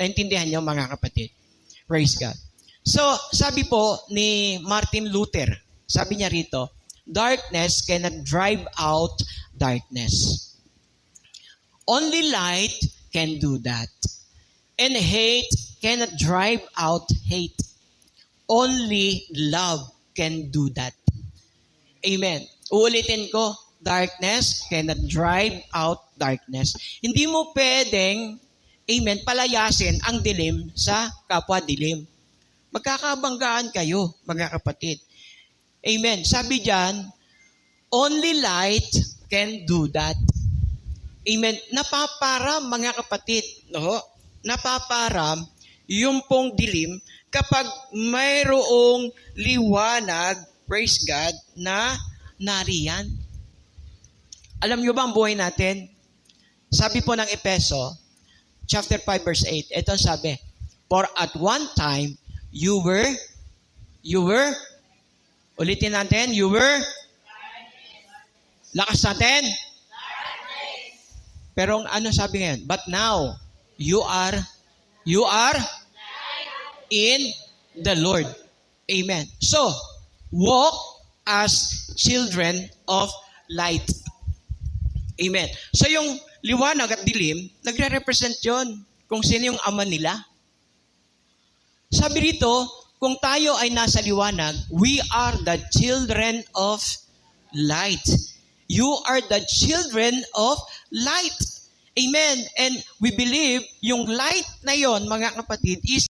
Naintindihan niyo mga kapatid? Praise God. So, sabi po ni Martin Luther, sabi niya rito, darkness cannot drive out darkness. Only light can do that. And hate cannot drive out hate. Only love can do that. Amen. Uulitin ko, darkness cannot drive out darkness. Hindi mo pwedeng, amen, palayasin ang dilim sa kapwa dilim. Magkakabanggaan kayo, mga kapatid. Amen. Sabi diyan, only light can do that. Amen. Napaparam, mga kapatid. No? Napaparam yung pong dilim kapag mayroong liwanag, praise God, na nariyan. Alam niyo ba ang buhay natin? Sabi po ng Efeso, chapter 5, verse 8, ito sabi, for at one time, you were, ulitin natin, you were, lakas natin, pero ano sabi ngayon? But now, you are in the Lord. Amen. So, walk as children of light. Amen. So, yung liwanag at dilim, nagre-represent yon kung sino yung ama nila. Sabi rito, kung tayo ay nasa liwanag, we are the children of light. You are the children of light. Amen. And we believe yung light na yon, mga kapatid, is